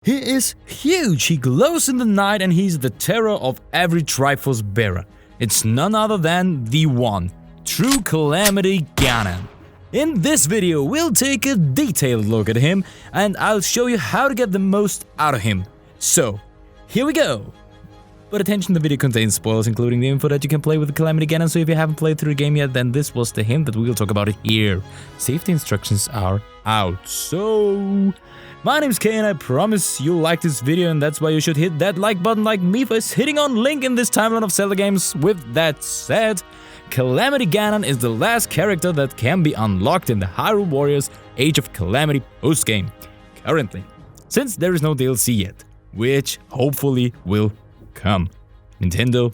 He is huge, he glows in the night, and he's the terror of every Triforce bearer. It's none other than the one, true Calamity Ganon. In this video, we'll take a detailed look at him, and I'll show you how to get the most out of him. So, here we go! But attention, the video contains spoilers, including the info that you can play with the Calamity Ganon, so if you haven't played through the game yet, then this was the hint that we will talk about it here. Safety instructions are out. So, my name's Kay and I promise you'll like this video, and that's why you should hit that like button like me for hitting on link in this timeline of Zelda games. With that said, Calamity Ganon is the last character that can be unlocked in the Hyrule Warriors Age of Calamity postgame, currently, since there is no DLC yet, which hopefully will come. Nintendo,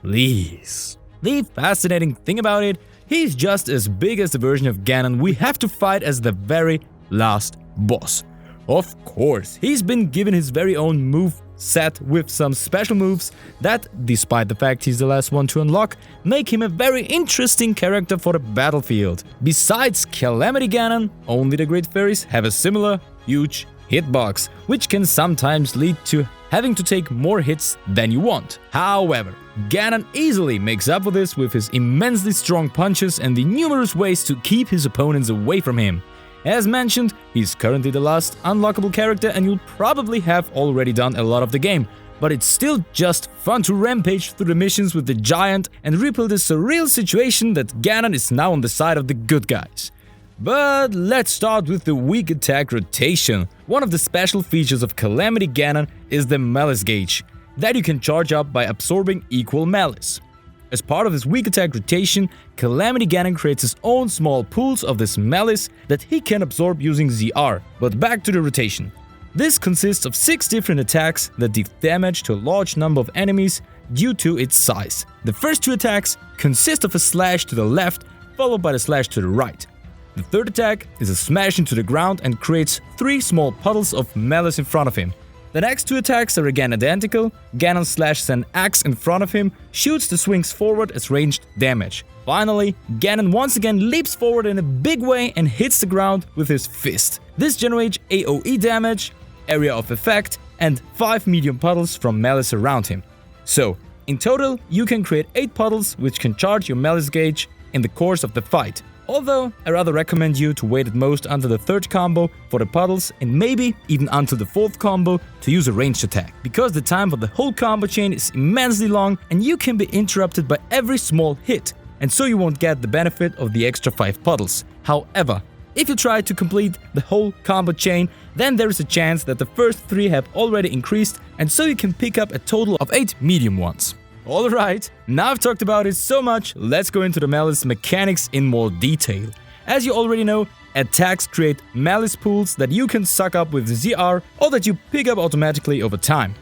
please. The fascinating thing about it, he's just as big as the version of Ganon we have to fight as the very last boss. Of course, he's been given his very own move set with some special moves that, despite the fact he's the last one to unlock, make him a very interesting character for the battlefield. Besides Calamity Ganon, only the Great Fairies have a similar, huge hitbox, which can sometimes lead to having to take more hits than you want. However, Ganon easily makes up for this with his immensely strong punches and the numerous ways to keep his opponents away from him. As mentioned, he's currently the last unlockable character, and you'll probably have already done a lot of the game, but it's still just fun to rampage through the missions with the giant and replay the surreal situation that Ganon is now on the side of the good guys. But let's start with the weak attack rotation. One of the special features of Calamity Ganon is the Malice gauge, that you can charge up by absorbing equal Malice. As part of his weak attack rotation, Calamity Ganon creates his own small pools of this Malice that he can absorb using ZR. But back to the rotation. This consists of 6 different attacks that deal damage to a large number of enemies due to its size. The first 2 attacks consist of a slash to the left, followed by the slash to the right. The third attack is a smash into the ground and creates 3 small puddles of Malice in front of him. The next 2 attacks are again identical. Ganon slashes an axe in front of him, shoots the swings forward as ranged damage. Finally, Ganon once again leaps forward in a big way and hits the ground with his fist. This generates AoE damage, area of effect, and 5 medium puddles from Malice around him. So, in total, you can create 8 puddles which can charge your Malice gauge in the course of the fight. Although, I rather recommend you to wait at most until the 3rd combo for the puddles, and maybe even until the 4th combo to use a ranged attack, because the time for the whole combo chain is immensely long and you can be interrupted by every small hit, and so you won't get the benefit of the extra 5 puddles. However, if you try to complete the whole combo chain, then there is a chance that the first 3 have already increased, and so you can pick up a total of 8 medium ones. Alright, now I've talked about it so much, let's go into the Malice mechanics in more detail. As you already know, attacks create Malice pools that you can suck up with ZR or that you pick up automatically over time.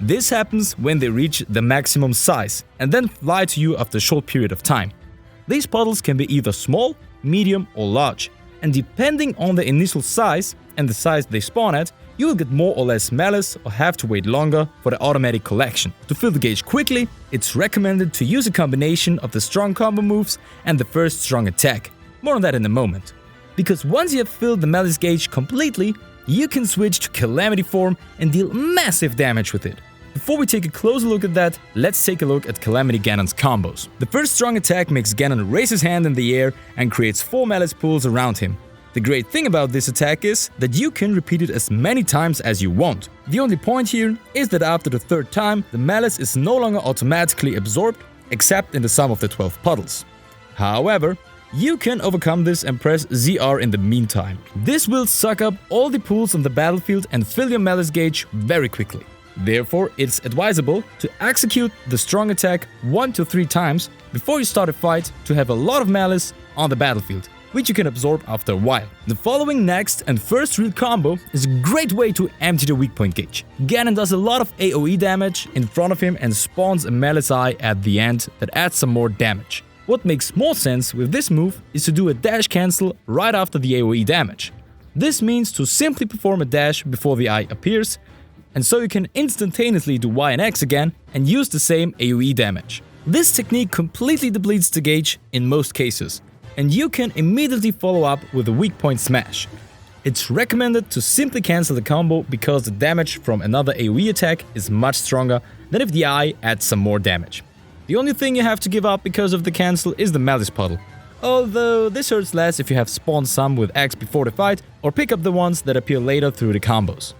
This happens when they reach the maximum size and then fly to you after a short period of time. These puddles can be either small, medium or large, and depending on the initial size and the size they spawn at, you will get more or less Malice or have to wait longer for the automatic collection. To fill the gauge quickly, it's recommended to use a combination of the strong combo moves and the first strong attack. More on that in a moment. Because once you have filled the Malice gauge completely, you can switch to Calamity form and deal massive damage with it. Before we take a closer look at that, let's take a look at Calamity Ganon's combos. The first strong attack makes Ganon raise his hand in the air and creates 4 Malice pools around him. The great thing about this attack is that you can repeat it as many times as you want. The only point here is that after the 3rd time, the Malice is no longer automatically absorbed, except in the sum of the 12 puddles. However, you can overcome this and press ZR in the meantime. This will suck up all the pools on the battlefield and fill your Malice gauge very quickly. Therefore, it's advisable to execute the strong attack 1 to 3 times before you start a fight to have a lot of Malice on the battlefield, which you can absorb after a while. The following next and first real combo is a great way to empty the weak point gauge. Ganon does a lot of AoE damage in front of him and spawns a Malice eye at the end that adds some more damage. What makes more sense with this move is to do a dash cancel right after the AoE damage. This means to simply perform a dash before the eye appears, and so you can instantaneously do Y and X again and use the same AoE damage. This technique completely depletes the gauge in most cases, and you can immediately follow up with a weak point smash. it's recommended to simply cancel the combo because the damage from another AoE attack is much stronger than if the eye adds some more damage. The only thing you have to give up because of the cancel is the Malice puddle. Although this hurts less if you have spawned some with X before the fight or pick up the ones that appear later through the combos.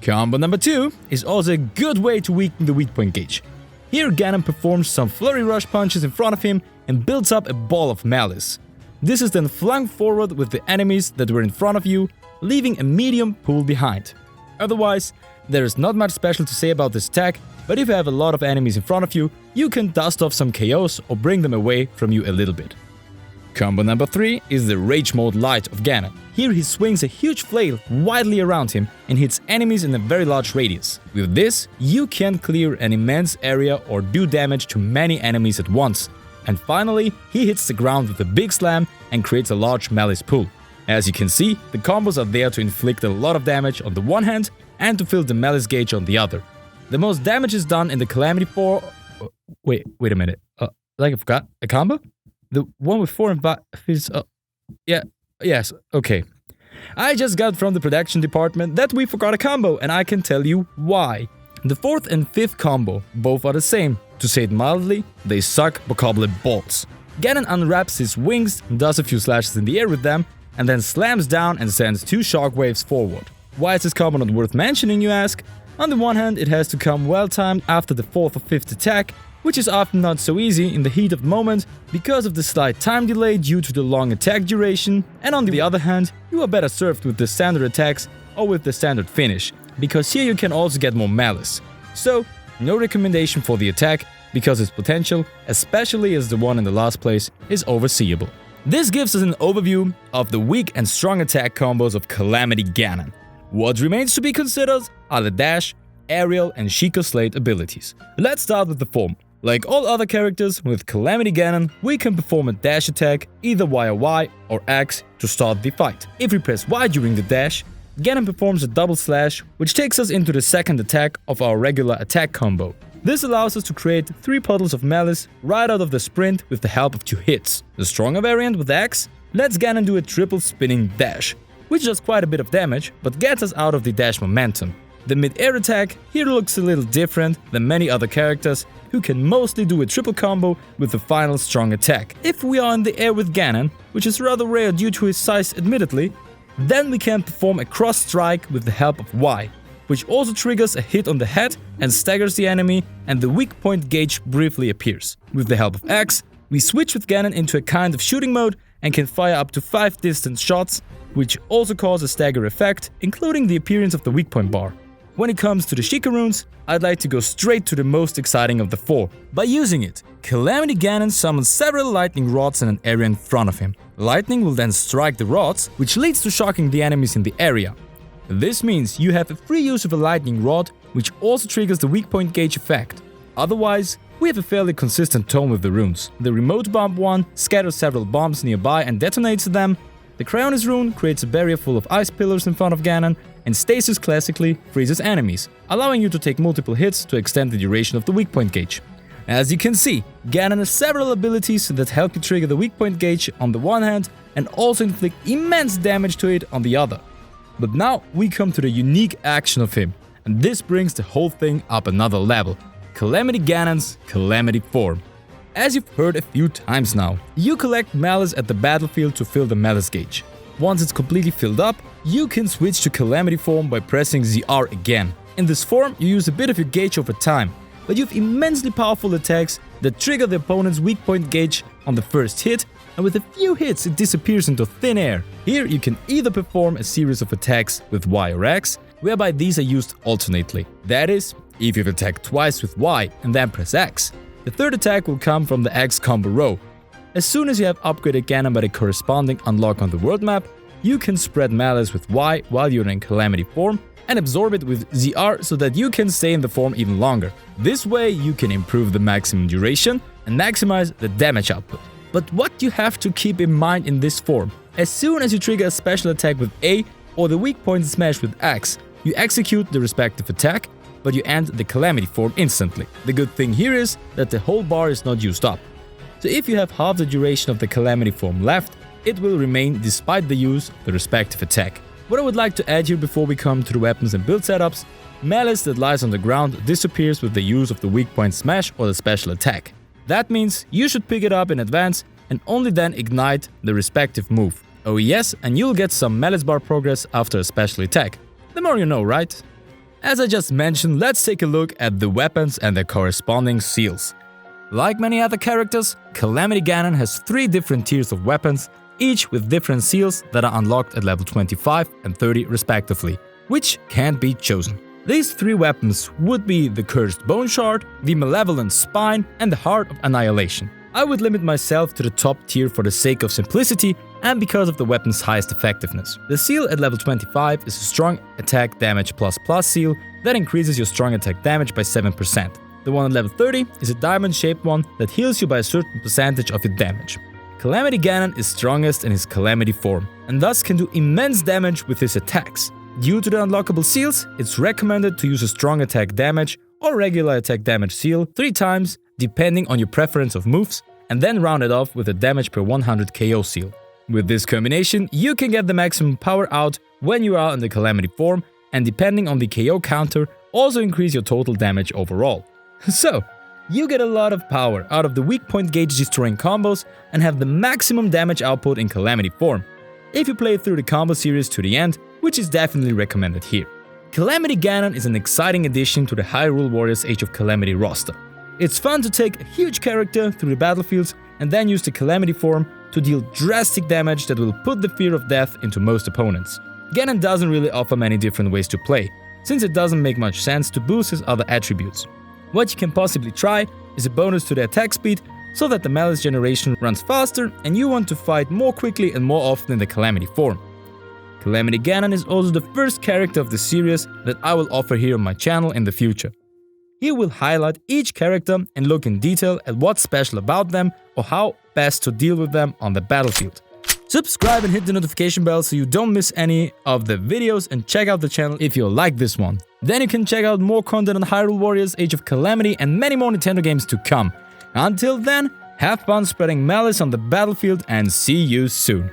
Combo number 2 is also a good way to weaken the weak point gauge. Here Ganon performs some flurry rush punches in front of him and builds up a ball of Malice. This is then flung forward with the enemies that were in front of you, leaving a medium pool behind. Otherwise, there is not much special to say about this attack, but if you have a lot of enemies in front of you, you can dust off some KOs or bring them away from you a little bit. Combo number 3 is the Rage Mode Light of Ganon. Here he swings a huge flail widely around him and hits enemies in a very large radius. With this, you can clear an immense area or do damage to many enemies at once. And finally, he hits the ground with a big slam and creates a large Malice pool. As you can see, the combos are there to inflict a lot of damage on the one hand and to fill the Malice gauge on the other. The most damage is done in the Calamity 4... Wait a minute. I forgot a combo? The one with 4 and 5 is... yes, okay. I just got from the production department that we forgot a combo, and I can tell you why. The 4th and 5th combo both are the same. To say it mildly, they suck bokoblin balls. Ganon unwraps his wings, does a few slashes in the air with them, and then slams down and sends 2 shockwaves forward. Why is this combo not worth mentioning, you ask? On the one hand, it has to come well timed after the 4th or 5th attack, which is often not so easy in the heat of the moment because of the slight time delay due to the long attack duration, and on the other hand, you are better served with the standard attacks or with the standard finish, because here you can also get more Malice. So, no recommendation for the attack, because its potential, especially as the one in the last place, is overseeable. This gives us an overview of the weak and strong attack combos of Calamity Ganon. What remains to be considered are the dash, aerial and Sheikah Slate abilities. Let's start with the form. Like all other characters, with Calamity Ganon, we can perform a dash attack either via Y or X to start the fight. If we press Y during the dash, Ganon performs a double slash, which takes us into the second attack of our regular attack combo. This allows us to create 3 puddles of Malice right out of the sprint with the help of 2 hits. The stronger variant with X lets Ganon do a triple spinning dash, which does quite a bit of damage, but gets us out of the dash momentum. The mid-air attack here looks a little different than many other characters who can mostly do a triple combo with the final strong attack. If we are in the air with Ganon, which is rather rare due to his size admittedly, then we can perform a cross strike with the help of Y, which also triggers a hit on the head and staggers the enemy, and the weak point gauge briefly appears. With the help of X, we switch with Ganon into a kind of shooting mode and can fire up to 5 distance shots, which also cause a stagger effect, including the appearance of the weak point bar. When it comes to the Sheikah runes, I'd like to go straight to the most exciting of the 4. By using it, Calamity Ganon summons several lightning rods in an area in front of him. Lightning will then strike the rods, which leads to shocking the enemies in the area. This means you have a free use of a lightning rod, which also triggers the weak point gauge effect. Otherwise, we have a fairly consistent tone with the runes. The remote bomb one scatters several bombs nearby and detonates them. The Cryonis rune creates a barrier full of ice pillars in front of Ganon, and Stasis classically freezes enemies, allowing you to take multiple hits to extend the duration of the weak point gauge. As you can see, Ganon has several abilities that help you trigger the weak point gauge on the one hand and also inflict immense damage to it on the other. But now we come to the unique action of him, and this brings the whole thing up another level: Calamity Ganon's Calamity form. As you've heard a few times now, you collect Malice at the battlefield to fill the Malice gauge. Once it's completely filled up, you can switch to Calamity form by pressing ZR again. In this form, you use a bit of your gauge over time, but you have immensely powerful attacks that trigger the opponent's weak point gauge on the first hit, and with a few hits it disappears into thin air. Here you can either perform a series of attacks with Y or X, whereby these are used alternately. That is, if you've attacked twice with Y and then press X, the third attack will come from the X combo row. As soon as you have upgraded Ganon by the corresponding unlock on the world map, you can spread Malice with Y while you're in Calamity form and absorb it with ZR so that you can stay in the form even longer. This way you can improve the maximum duration and maximize the damage output. But what you have to keep in mind in this form: as soon as you trigger a special attack with A or the weak point smash with X, you execute the respective attack, but you end the Calamity form instantly. The good thing here is that the whole bar is not used up. So if you have half the duration of the Calamity form left, it will remain despite the use of the respective attack. What I would like to add here before we come to the weapons and build setups, Malice that lies on the ground disappears with the use of the weak point smash or the special attack. That means you should pick it up in advance and only then ignite the respective move. Oh yes, and you'll get some Malice bar progress after a special attack. The more you know, right? As I just mentioned, let's take a look at the weapons and their corresponding seals. Like many other characters, Calamity Ganon has 3 different tiers of weapons, each with different seals that are unlocked at level 25 and 30 respectively, which can't be chosen. These 3 weapons would be the Cursed Bone Shard, the Malevolent Spine, and the Heart of Annihilation. I would limit myself to the top tier for the sake of simplicity and because of the weapon's highest effectiveness. The seal at level 25 is a strong attack damage plus seal that increases your strong attack damage by 7%. The one at level 30 is a diamond-shaped one that heals you by a certain percentage of your damage. Calamity Ganon is strongest in his Calamity form, and thus can do immense damage with his attacks. Due to the unlockable seals, it's recommended to use a strong attack damage or regular attack damage seal 3 times, depending on your preference of moves, and then round it off with a damage per 100 KO seal. With this combination, you can get the maximum power out when you are in the Calamity form, and depending on the KO counter, also increase your total damage overall. So, you get a lot of power out of the weak point gauge destroying combos and have the maximum damage output in Calamity form, if you play through the combo series to the end, which is definitely recommended here. Calamity Ganon is an exciting addition to the Hyrule Warriors Age of Calamity roster. It's fun to take a huge character through the battlefields and then use the Calamity form to deal drastic damage that will put the fear of death into most opponents. Ganon doesn't really offer many different ways to play, since it doesn't make much sense to boost his other attributes. What you can possibly try is a bonus to the attack speed, so that the Malice generation runs faster and you want to fight more quickly and more often in the Calamity form. Calamity Ganon is also the first character of the series that I will offer here on my channel in the future. Here we'll highlight each character and look in detail at what's special about them or how best to deal with them on the battlefield. Subscribe and hit the notification bell so you don't miss any of the videos, and check out the channel if you like this one. Then you can check out more content on Hyrule Warriors, Age of Calamity, and many more Nintendo games to come. Until then, have fun spreading Malice on the battlefield and see you soon.